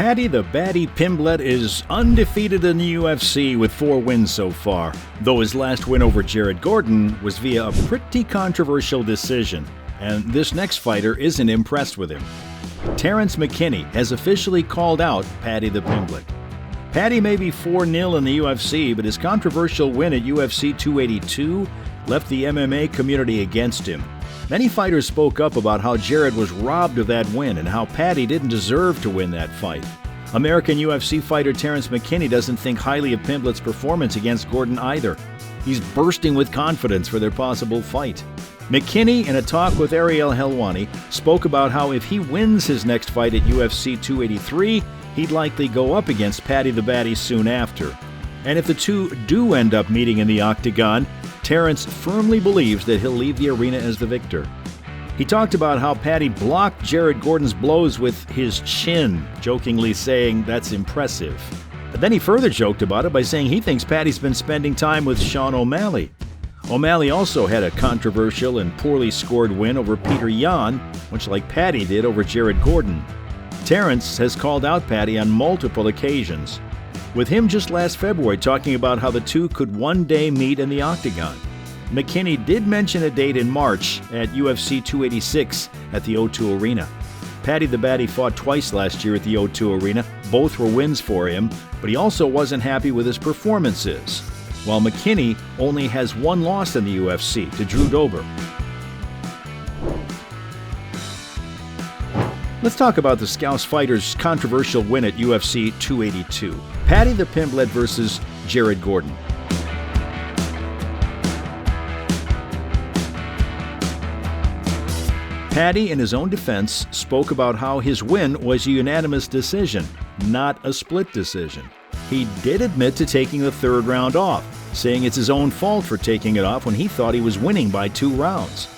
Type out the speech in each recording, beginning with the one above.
Paddy the Baddy Pimblett is undefeated in the UFC with 4 wins so far, though his last win over Jared Gordon was via a pretty controversial decision, and this next fighter isn't impressed with him. Terrence McKinney has officially called out Paddy the Pimblett. Paddy may be 4-0 in the UFC, but his controversial win at UFC 282 left the MMA community against him. Many fighters spoke up about how Jared was robbed of that win and how Paddy didn't deserve to win that fight. American UFC fighter Terrence McKinney doesn't think highly of Pimblett's performance against Gordon either. He's bursting with confidence for their possible fight. McKinney, in a talk with Ariel Helwani, spoke about how if he wins his next fight at UFC 283, he'd likely go up against Paddy the Baddy soon after. And if the two do end up meeting in the octagon, Terrence firmly believes that he'll leave the arena as the victor. He talked about how Paddy blocked Jared Gordon's blows with his chin, jokingly saying that's impressive. But then he further joked about it by saying he thinks Paddy's been spending time with Sean O'Malley. O'Malley also had a controversial and poorly scored win over Peter Yan, much like Paddy did over Jared Gordon. Terrence has called out Paddy on multiple occasions, with him just last February talking about how the two could one day meet in the octagon. McKinney did mention a date in March at UFC 286 at the O2 Arena. Paddy the Baddy fought twice last year at the O2 Arena. Both were wins for him, but he also wasn't happy with his performances, while McKinney only has 1 loss in the UFC to Drew Dober. Let's talk about the Scouse fighter's controversial win at UFC 282. Paddy the Pimblett versus Jared Gordon. Paddy, in his own defense, spoke about how his win was a unanimous decision, not a split decision. He did admit to taking the 3rd round off, saying it's his own fault for taking it off when he thought he was winning by 2 rounds.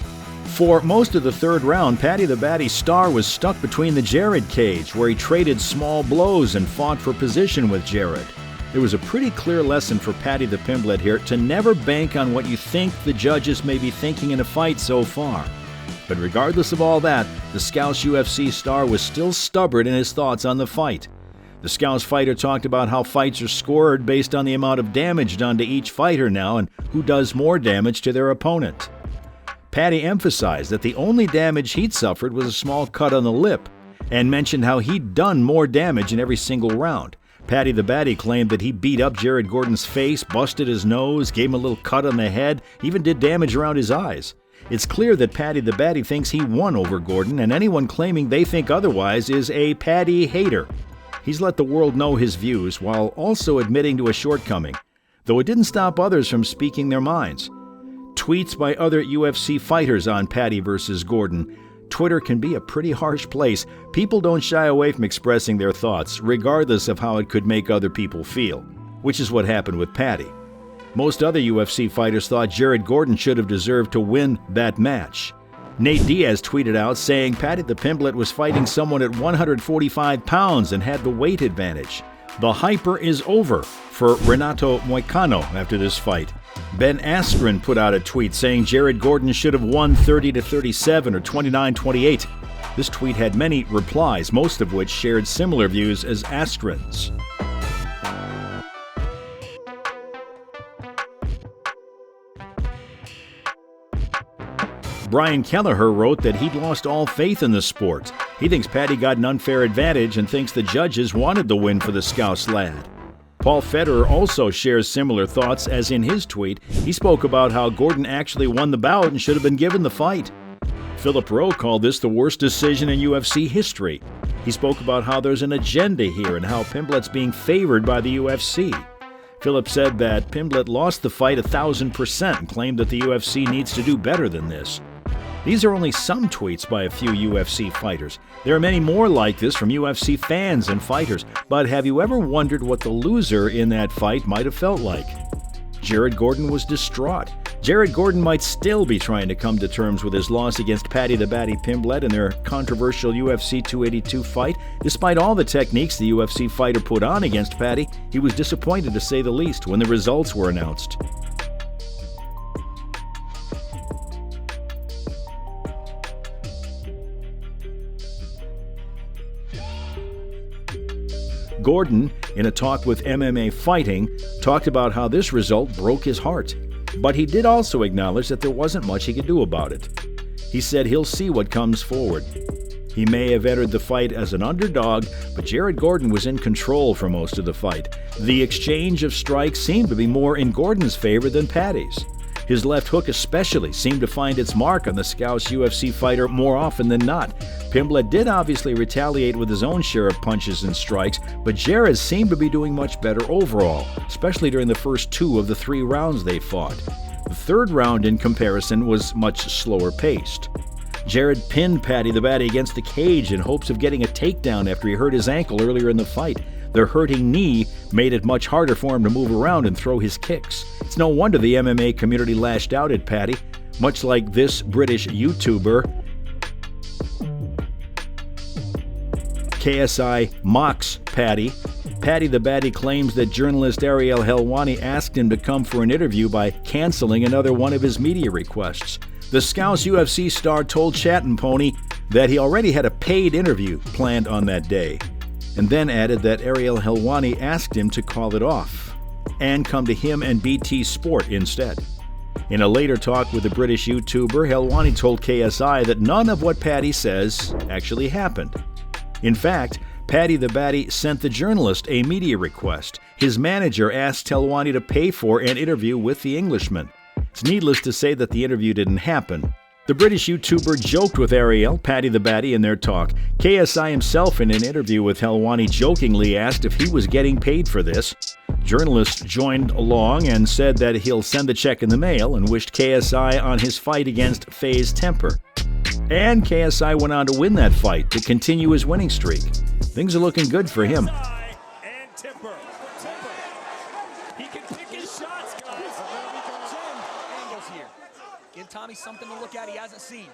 For most of the 3rd round, Paddy the Baddy's star was stuck between the Jared cage, where he traded small blows and fought for position with Jared. There was a pretty clear lesson for Paddy the Pimblett here to never bank on what you think the judges may be thinking in a fight so far. But regardless of all that, the Scouse UFC star was still stubborn in his thoughts on the fight. The Scouse fighter talked about how fights are scored based on the amount of damage done to each fighter now and who does more damage to their opponent. Paddy emphasized that the only damage he'd suffered was a small cut on the lip, and mentioned how he'd done more damage in every single round. Paddy the Baddy claimed that he beat up Jared Gordon's face, busted his nose, gave him a little cut on the head, even did damage around his eyes. It's clear that Paddy the Baddy thinks he won over Gordon, and anyone claiming they think otherwise is a Paddy hater. He's let the world know his views while also admitting to a shortcoming, though it didn't stop others from speaking their minds. Tweets by other UFC fighters on Paddy versus Gordon. Twitter can be a pretty harsh place. People don't shy away from expressing their thoughts, regardless of how it could make other people feel, which is what happened with Paddy. Most other UFC fighters thought Jared Gordon should have deserved to win that match. Nate Diaz tweeted out saying Paddy the Pimblett was fighting someone at 145 pounds and had the weight advantage. The hyper is over for Renato Moicano after this fight. Ben Askren put out a tweet saying Jared Gordon should have won 30-37 or 29-28. This tweet had many replies, most of which shared similar views as Askren's. Brian Kelleher wrote that he'd lost all faith in the sport. He thinks Paddy got an unfair advantage and thinks the judges wanted the win for the Scouse lad. Paul Federer also shares similar thoughts, as in his tweet, he spoke about how Gordon actually won the bout and should have been given the fight. Philip Rowe called this the worst decision in UFC history. He spoke about how there's an agenda here and how Pimblett's being favored by the UFC. Philip said that Pimblett lost the fight 1,000% and claimed that the UFC needs to do better than this. These are only some tweets by a few UFC fighters. There are many more like this from UFC fans and fighters, but have you ever wondered what the loser in that fight might have felt like? Jared Gordon was distraught. Jared Gordon might still be trying to come to terms with his loss against Paddy the Baddy Pimblett in their controversial UFC 282 fight. Despite all the techniques the UFC fighter put on against Paddy, he was disappointed to say the least when the results were announced. Gordon, in a talk with MMA Fighting, talked about how this result broke his heart. But he did also acknowledge that there wasn't much he could do about it. He said he'll see what comes forward. He may have entered the fight as an underdog, but Jared Gordon was in control for most of the fight. The exchange of strikes seemed to be more in Gordon's favor than Paddy's. His left hook especially seemed to find its mark on the Scouse UFC fighter more often than not. Pimblett did obviously retaliate with his own share of punches and strikes, but Jared seemed to be doing much better overall, especially during the first 2 of the 3 rounds they fought. The third round, in comparison, was much slower paced. Jared pinned Paddy the Baddy against the cage in hopes of getting a takedown after he hurt his ankle earlier in the fight. The hurting knee made it much harder for him to move around and throw his kicks. It's no wonder the MMA community lashed out at Paddy, much like this British YouTuber. KSI mocks Paddy. Paddy the Baddy claims that journalist Ariel Helwani asked him to come for an interview by canceling another one of his media requests. The Scouse UFC star told Chat and Pony that he already had a paid interview planned on that day, and then added that Ariel Helwani asked him to call it off and come to him and BT Sport instead. In a later talk with the British YouTuber, Helwani told KSI that none of what Paddy says actually happened. In fact, Paddy the Baddy sent the journalist a media request. His manager asked Helwani to pay for an interview with the Englishman. It's needless to say that the interview didn't happen. The British YouTuber joked with Ariel, Paddy the Baddy, in their talk. KSI himself, in an interview with Helwani, jokingly asked if he was getting paid for this. Journalists joined along and said that he'll send the check in the mail and wished KSI on his fight against FaZe Temper. And KSI went on to win that fight to continue his winning streak. Things are looking good for him. And Temper. He can pick his shots, guys. Angles here. Give Tommy something to look at he hasn't seen.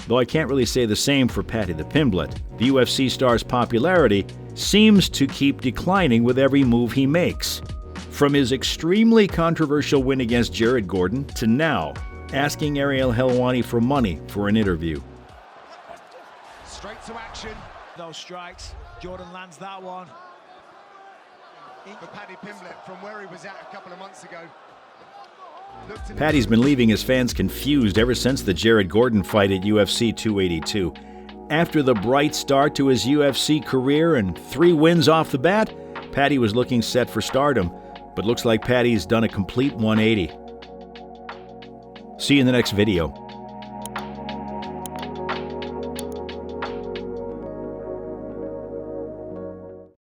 Though I can't really say the same for Paddy the Pimblett. The UFC star's popularity seems to keep declining with every move he makes. From his extremely controversial win against Jared Gordon to now asking Ariel Helwani for money for an interview. Straight to action. Those strikes. Jordan lands that one. For Paddy Pimblett, from where he was at a couple of months ago. Paddy's been leaving his fans confused ever since the Jared Gordon fight at UFC 282. After the bright start to his UFC career and 3 wins off the bat, Paddy was looking set for stardom, but looks like Paddy's done a complete 180. See you in the next video.